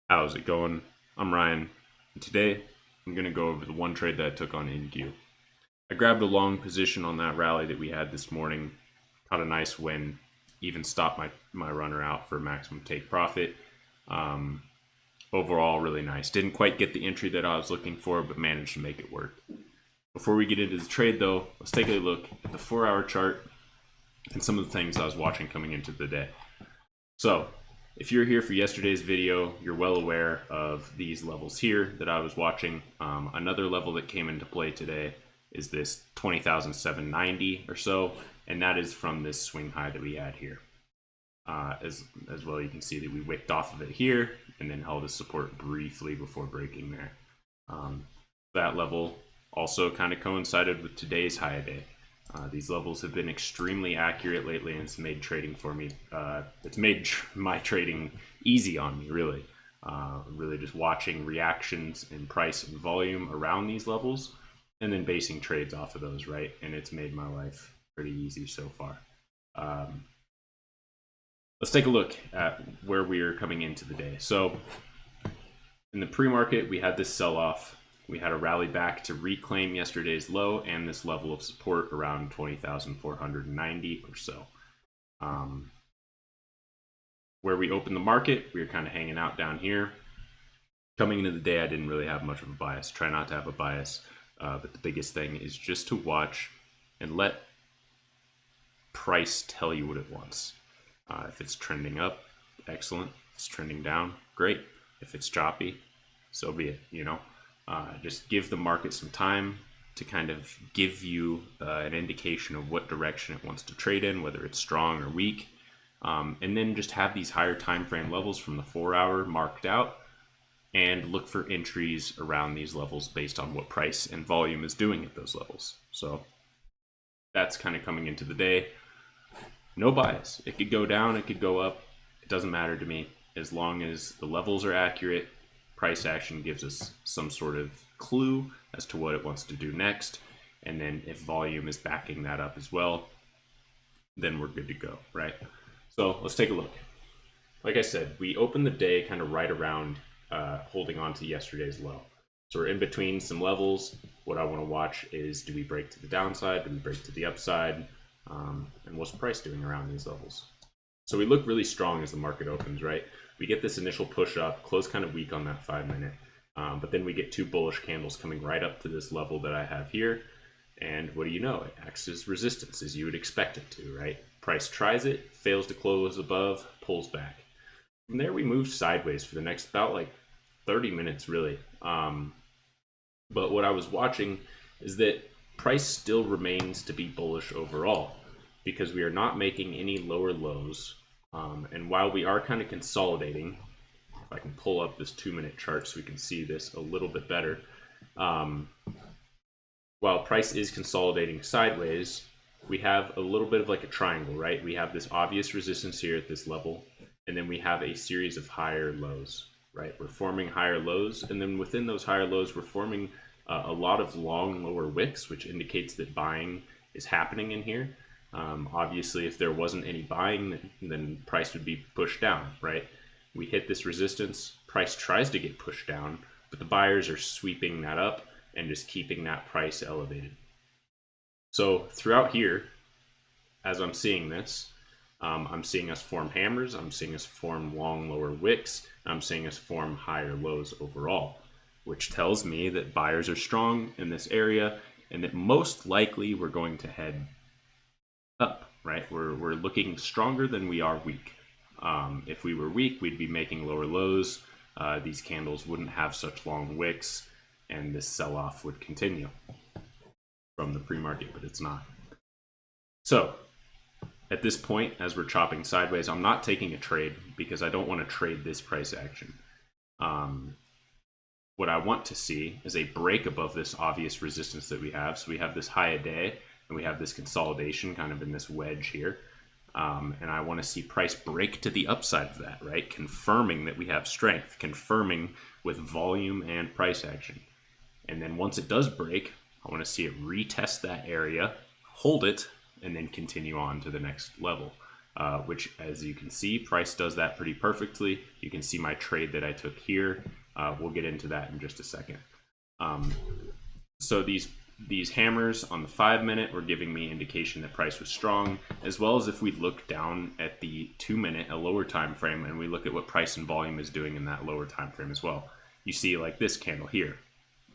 How's it going? I'm Ryan, and today I'm going to go over the one trade that I took on InQ. I grabbed a long position on that rally that we had this morning, caught a nice win, even stopped my runner out for maximum take profit. Um, Overall, really nice. Didn't quite get the entry that I was looking for, but managed to make it work. Before we get into the trade, though, let's take a look at the 4-hour chart and some of the things I was watching coming into the day. So, if you're here for yesterday's video, you're well aware of these levels here that I was watching. Another level that came into play today is this 20,790 or so, and that is from this swing high that we had here. As well, you can see that we wicked off of it here and then held a support briefly before breaking there. That level also kind of coincided with today's high day. These levels have been extremely accurate lately, and it's made trading for me. It's made my trading easy on me, really. Really just watching reactions in price and volume around these levels, and then basing trades off of those, right? And it's made my life pretty easy so far. Let's take a look at where we are coming into the day. So in the pre-market, we had this sell-off. We had a rally back to reclaim yesterday's low and this level of support around 20,490 or so. Where we opened the market, we were kind of hanging out down here. Coming into the day, I didn't really have much of a bias. Try not to have a bias, but the biggest thing is just to watch and let price tell you what it wants. If it's trending up, excellent. If it's trending down, great. If it's choppy, so be it, you know. Just give the market some time to kind of give you an indication of what direction it wants to trade in, whether it's strong or weak. And then just have these higher time frame levels from the 4-hour marked out and look for entries around these levels based on what price and volume is doing at those levels. So that's kind of coming into the day. No bias. It could go down, it could go up. It doesn't matter to me as long as the levels are accurate. Price action gives us some sort of clue as to what it wants to do next. And then if volume is backing that up as well, then we're good to go, right? So let's take a look. Like I said, we opened the day kind of right around holding on to yesterday's low. So we're in between some levels. What I want to watch is, do we break to the downside? Do we break to the upside? And what's the price doing around these levels? So we look really strong as the market opens, right? We get this initial push up, close kind of weak on that 5-minute, but then we get two bullish candles coming right up to this level that I have here. And what do you know? It acts as resistance, as you would expect it to, right? Price tries it, fails to close above, pulls back. From there, we moved sideways for the next about like 30 minutes, really. But what I was watching is that price still remains to be bullish overall because we are not making any lower lows. And while we are kind of consolidating, if I can pull up this 2-minute chart so we can see this a little bit better. While price is consolidating sideways, we have a little bit of like a triangle, right? We have this obvious resistance here at this level, and then we have a series of higher lows, right? We're forming higher lows, and then within those higher lows, we're forming a lot of long lower wicks, which indicates that buying is happening in here. Obviously, if there wasn't any buying, then price would be pushed down, right? We hit this resistance, price tries to get pushed down, but the buyers are sweeping that up and just keeping that price elevated. So throughout here, as I'm seeing this, I'm seeing us form hammers, I'm seeing us form long lower wicks, and I'm seeing us form higher lows overall, which tells me that buyers are strong in this area and that most likely we're going to head up, right? We're looking stronger than we are weak. If we were weak, we'd be making lower lows. These candles wouldn't have such long wicks, and this sell-off would continue from the pre-market, but it's not. So at this point, as we're chopping sideways, I'm not taking a trade because I don't want to trade this price action. What I want to see is a break above this obvious resistance that we have. So we have this high a day, and we have this consolidation kind of in this wedge here. And I want to see price break to the upside of that, right? Confirming that we have strength, confirming with volume and price action. And then once it does break, I want to see it retest that area, hold it, and then continue on to the next level. which, as you can see, price does that pretty perfectly. You can see my trade that I took here. We'll get into that in just a second. So these hammers on the 5-minute were giving me indication that price was strong, as well as if we look down at the 2-minute, a lower time frame, and we look at what price and volume is doing in that lower time frame as well. You see, like this candle here,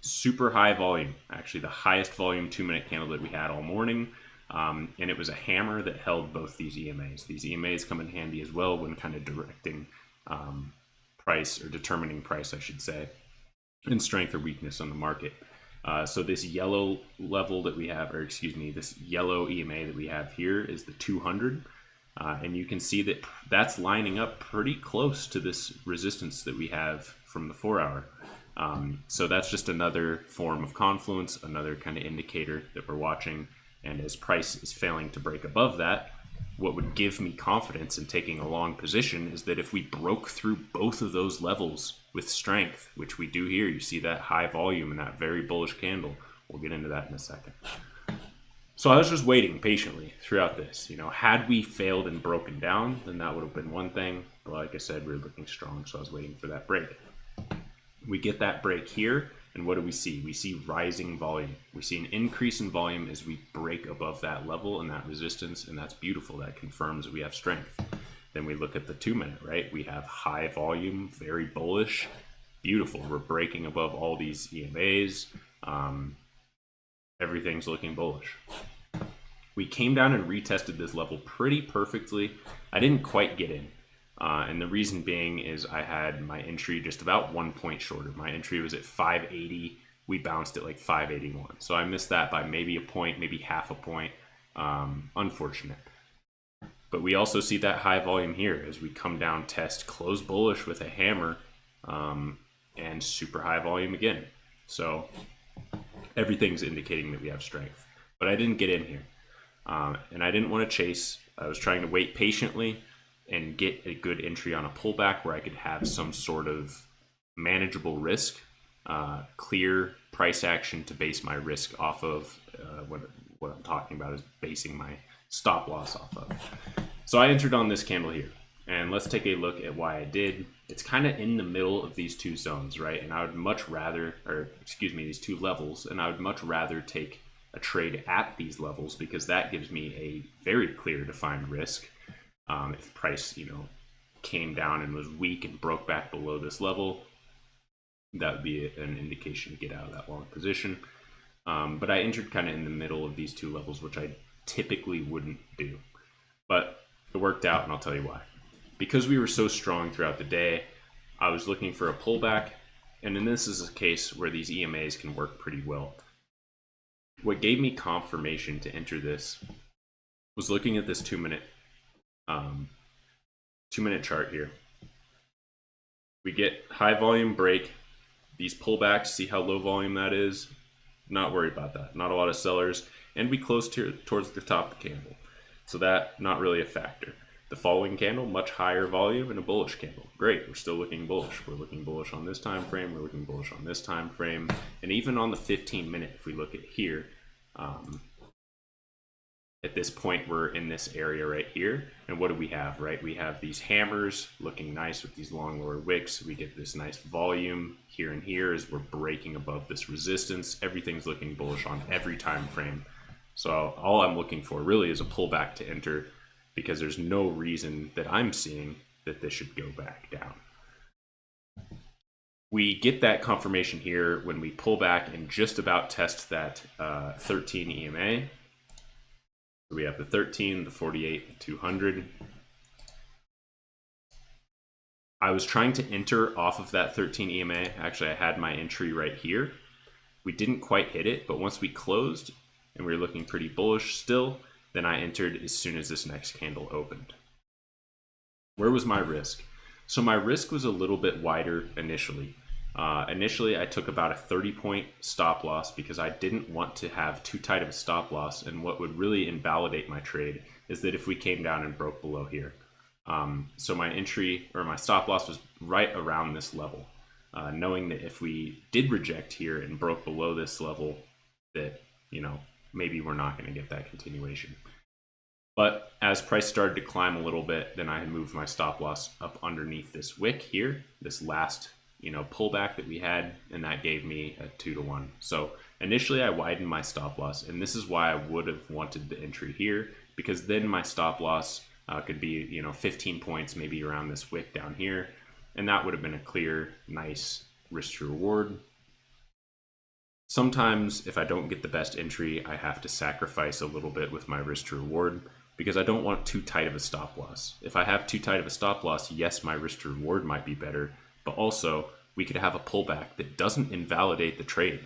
super high volume, actually the highest volume 2-minute candle that we had all morning. And it was a hammer that held both these EMAs. These EMAs come in handy as well when kind of directing price, or determining price, I should say, and strength or weakness on the market. So this yellow level that we have, or excuse me, this yellow EMA that we have here is the 200. And you can see that that's lining up pretty close to this resistance that we have from the 4-hour. So that's just another form of confluence, another kind of indicator that we're watching. And as price is failing to break above that, what would give me confidence in taking a long position is that if we broke through both of those levels with strength, which we do here, you see that high volume and that very bullish candle. We'll get into that in a second. So I was just waiting patiently throughout this. You know, had we failed and broken down, then that would have been one thing. But like I said, we were looking strong, so I was waiting for that break. We get that break here, and what do we see? We see rising volume. We see an increase in volume as we break above that level and that resistance, and that's beautiful. That confirms we have strength. Then we look at the 2-minute, right? We have high volume, very bullish, beautiful. We're breaking above all these EMAs. Everything's looking bullish. We came down and retested this level pretty perfectly. I didn't quite get in. And the reason being is I had my entry just about 1 point shorter. My entry was at 580. We bounced at like 581. So I missed that by maybe a point, maybe half a point. Unfortunate. But we also see that high volume here as we come down, test, close bullish with a hammer, and super high volume again. So everything's indicating that we have strength. But I didn't get in here. And I didn't want to chase. I was trying to wait patiently and get a good entry on a pullback where I could have some sort of manageable risk, clear price action to base my risk off of. What I'm talking about is basing my stop loss off of. So I entered on this candle here, and let's take a look at why I did. It's kind of in the middle of these two zones, right? And I would much rather, or excuse me, these two levels, and I would much rather take a trade at these levels because that gives me a very clear defined risk. If price, came down and was weak and broke back below this level, that would be an indication to get out of that long position. But I entered kind of in the middle of these two levels, which I typically wouldn't do. But it worked out, and I'll tell you why. Because we were so strong throughout the day, I was looking for a pullback, and then this is a case where these EMAs can work pretty well. What gave me confirmation to enter this was looking at this 2-minute 2-minute chart here. We get high volume break, these pullbacks, see how low volume that is. Not worried about that. Not a lot of sellers, and we closed here towards the top of the candle, so that not really a factor. The following candle, much higher volume and a bullish candle. Great, we're still looking bullish. We're looking bullish on this time frame. We're looking bullish on this time frame, and even on the 15-minute, if we look at here. At this point, we're in this area right here. And what do we have, right? We have these hammers looking nice with these long lower wicks. We get this nice volume here and here as we're breaking above this resistance. Everything's looking bullish on every time frame. So all I'm looking for really is a pullback to enter because there's no reason that I'm seeing that this should go back down. We get that confirmation here when we pull back and just about test that 13 EMA. So we have the 13, the 48, the 200. I was trying to enter off of that 13 EMA. Actually, I had my entry right here. We didn't quite hit it, but once we closed and we were looking pretty bullish still, then I entered as soon as this next candle opened. Where was my risk? So my risk was a little bit wider initially. Initially, I took about a 30-point stop loss because I didn't want to have too tight of a stop loss. And what would really invalidate my trade is that if we came down and broke below here. So my entry or my stop loss was right around this level, knowing that if we did reject here and broke below this level, that, maybe we're not going to get that continuation. But as price started to climb a little bit, then I had moved my stop loss up underneath this wick here, this last, pullback that we had, and that gave me a 2-to-1. So initially I widened my stop loss, and this is why I would have wanted the entry here, because then my stop loss could be, 15 points, maybe around this wick down here, and that would have been a clear, nice risk to reward. Sometimes if I don't get the best entry, I have to sacrifice a little bit with my risk to reward, because I don't want too tight of a stop loss. If I have too tight of a stop loss, yes, my risk to reward might be better, but also we could have a pullback that doesn't invalidate the trade,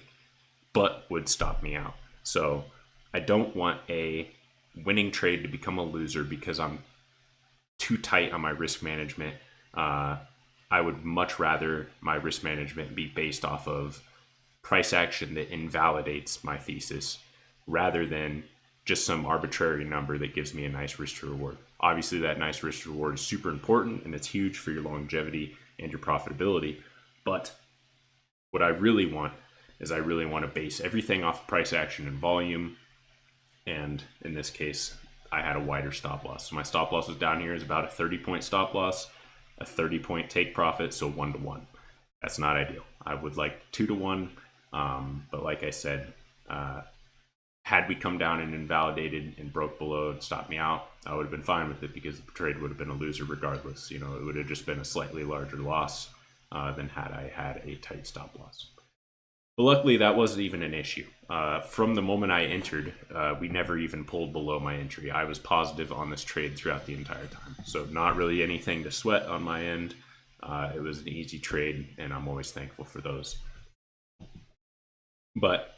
but would stop me out. So I don't want a winning trade to become a loser because I'm too tight on my risk management. I would much rather my risk management be based off of price action that invalidates my thesis rather than just some arbitrary number that gives me a nice risk to reward. Obviously, that nice risk to reward is super important and it's huge for your longevity and your profitability. But what I really want is I really want to base everything off price action and volume. And in this case, I had a wider stop loss. So my stop loss was down here is about a 30-point stop loss, a 30-point take profit, so 1-to-1. That's not ideal. I would like 2-to-1, but like I said, had we come down and invalidated and broke below and stopped me out, I would have been fine with it because the trade would have been a loser regardless. It would have just been a slightly larger loss than had I had a tight stop loss. But luckily, that wasn't even an issue. From the moment I entered, we never even pulled below my entry. I was positive on this trade throughout the entire time. So not really anything to sweat on my end. It was an easy trade, and I'm always thankful for those. But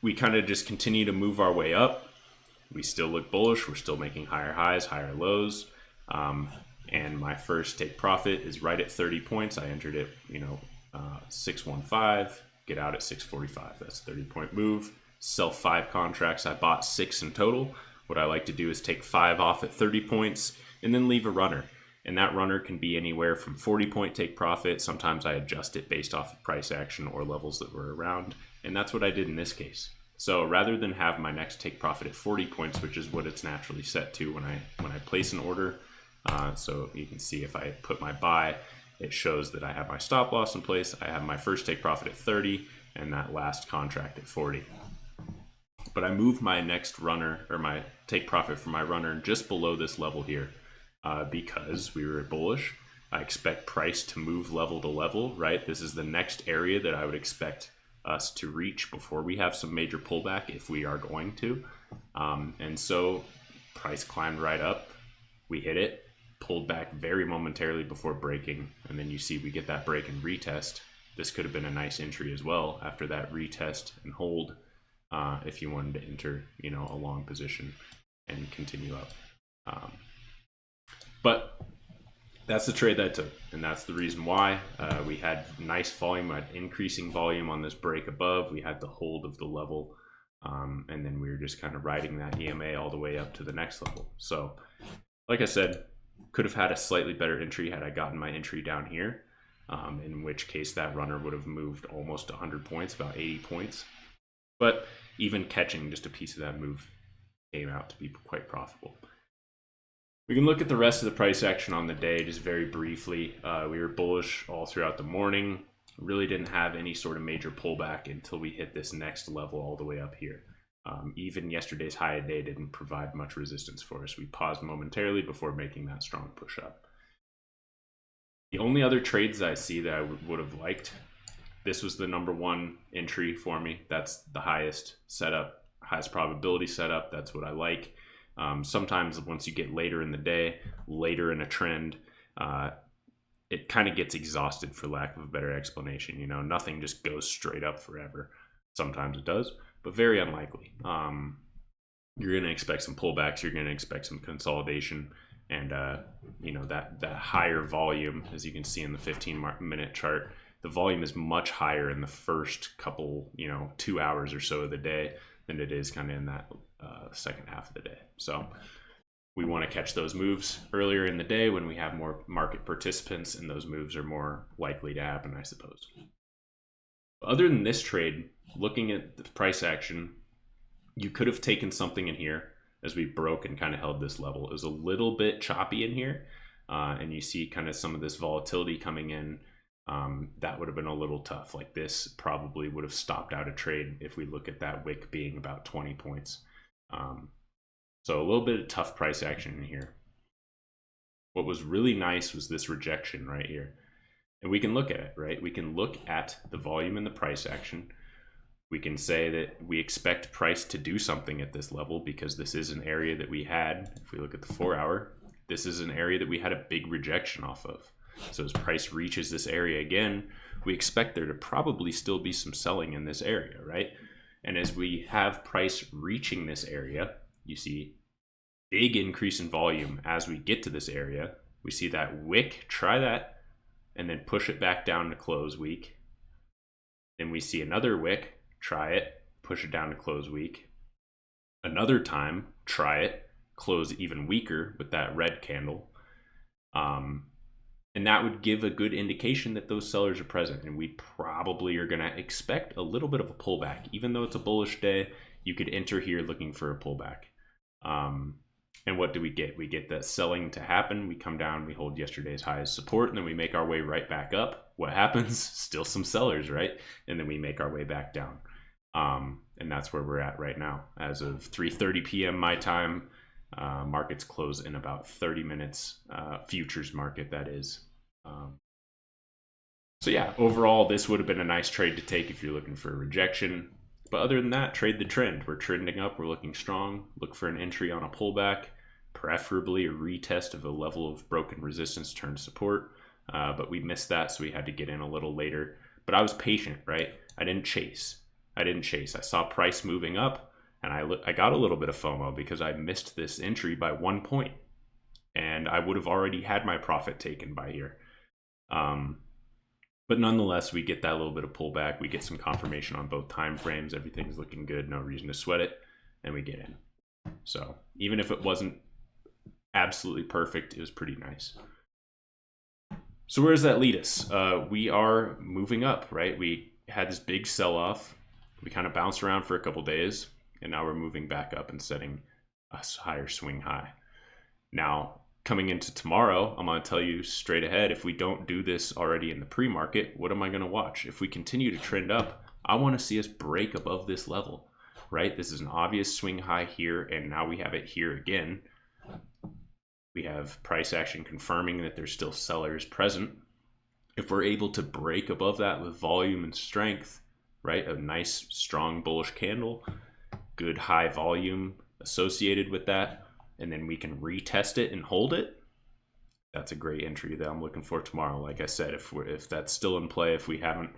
we kind of just continue to move our way up. We still look bullish. We're still making higher highs, higher lows. And my first take profit is right at 30 points. I entered it, 615, get out at 645. That's a 30-point move. Sell 5 contracts. I bought 6 in total. What I like to do is take 5 off at 30 points and then leave a runner. And that runner can be anywhere from 40-point take profit. Sometimes I adjust it based off of price action or levels that were around. And that's what I did in this case. So rather than have my next take profit at 40 points, which is what it's naturally set to when I place an order, so you can see if I put my buy, it shows that I have my stop loss in place. I have my first take profit at 30 and that last contract at 40. But I move my next runner, or my take profit for my runner, just below this level here because we were bullish. I expect price to move level to level, right? This is the next area that I would expect us to reach before we have some major pullback if we are going to. And so price climbed right up. We hit it, pulled back very momentarily before breaking, and then you see we get that break and retest. This could have been a nice entry as well after that retest and hold if you wanted to enter, a long position and continue up. But that's the trade that I took, and that's the reason why we had nice volume, had increasing volume on this break above. We had the hold of the level, and then we were just kind of riding that EMA all the way up to the next level. So like I said, could have had a slightly better entry had I gotten my entry down here, in which case that runner would have moved almost 100 points, about 80 points. But even catching just a piece of that move came out to be quite profitable. We can look at the rest of the price action on the day just very briefly. We were bullish all throughout the morning. Really didn't have any sort of major pullback until we hit this next level all the way up here. Even yesterday's high day didn't provide much resistance for us. We paused momentarily before making that strong push up. The only other trades that I see that I would have liked, this was the number one entry for me. That's the highest setup, highest probability setup. That's what I like. Sometimes once you get later in the day, later in a trend, it kind of gets exhausted, for lack of a better explanation. Nothing just goes straight up forever. Sometimes it does, but very unlikely. You're going to expect some pullbacks. You're going to expect some consolidation, and that higher volume, as you can see in the 15-minute chart, the volume is much higher in the first couple, 2 hours or so of the day than it is kind of in that second half of the day. So we want to catch those moves earlier in the day when we have more market participants, and those moves are more likely to happen, I suppose. Other than this trade, looking at the price action, you could have taken something in here, as we broke and kind of held this level. It was a little bit choppy in here, and you see kind of some of this volatility coming in. That would have been a little tough. Like this probably would have stopped out a trade if we look at that wick being about 20 points. So a little bit of tough price action in here. What was really nice was this rejection right here. And we can look at it, right? We can look at the volume and the price action. We can say that we expect price to do something at this level because this is an area that we had, if we look at the 4 hour, this is an area that we had a big rejection off of. So as price reaches this area again, we expect there to probably still be some selling in this area, right? And as we have price reaching this area, you see big increase in volume as we get to this area. We see that wick, try that, and then push it back down to close weak. Then we see another wick, try it, push it down to close weak. Another time, try it, close even weaker with that red candle. And that would give a good indication that those sellers are present, and we probably are going to expect a little bit of a pullback. Even though it's a bullish day, you could enter here looking for a pullback. And what do we get? We get that selling to happen. We come down, we hold yesterday's high as support, and then we make our way right back up. What happens? Still some sellers, right? And then we make our way back down. And that's where we're at right now. As of 3:30 p.m. my time, markets close in about 30 minutes, futures market that is. So yeah, overall, this would have been a nice trade to take if you're looking for a rejection. But other than that, trade the trend. We're trending up, we're looking strong. Look for an entry on a pullback, preferably a retest of a level of broken resistance turned support. But we missed that, so we had to get in a little later. But I was patient, right? I didn't chase. I saw price moving up, and I got a little bit of FOMO because I missed this entry by 1 point. And I would have already had my profit taken by here. But nonetheless, we get that little bit of pullback. We get some confirmation on both time frames. Everything's looking good. No reason to sweat it. And we get in. So even if it wasn't absolutely perfect, it was pretty nice. So where does that lead us? We are moving up, right? We had this big sell-off. We kind of bounced around for a couple days. And now we're moving back up and setting a higher swing high. Now, coming into tomorrow, I'm going to tell you straight ahead, if we don't do this already in the pre-market, what am I going to watch? If we continue to trend up, I want to see us break above this level, right? This is an obvious swing high here, and now we have it here again. We have price action confirming that there's still sellers present. If we're able to break above that with volume and strength, right? A nice, strong bullish candle, good high volume associated with that, and then we can retest it and hold it. That's a great entry that I'm looking for tomorrow. Like I said, if that's still in play, if we haven't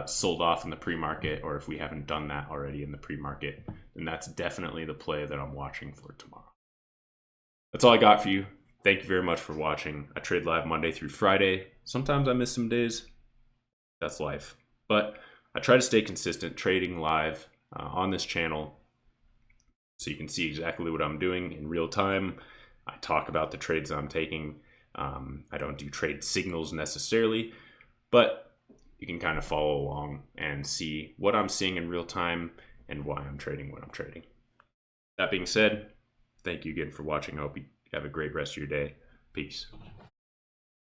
sold off in the pre-market, or if we haven't done that already in the pre-market, then that's definitely the play that I'm watching for tomorrow. That's all I got for you. Thank you very much for watching. I trade live Monday through Friday. Sometimes I miss some days. That's life. But I try to stay consistent trading live on this channel, so you can see exactly what I'm doing in real time. I talk about the trades I'm taking. I don't do trade signals necessarily, but you can kind of follow along and see what I'm seeing in real time and why I'm trading what I'm trading. That being said, thank you again for watching. I hope you have a great rest of your day. Peace.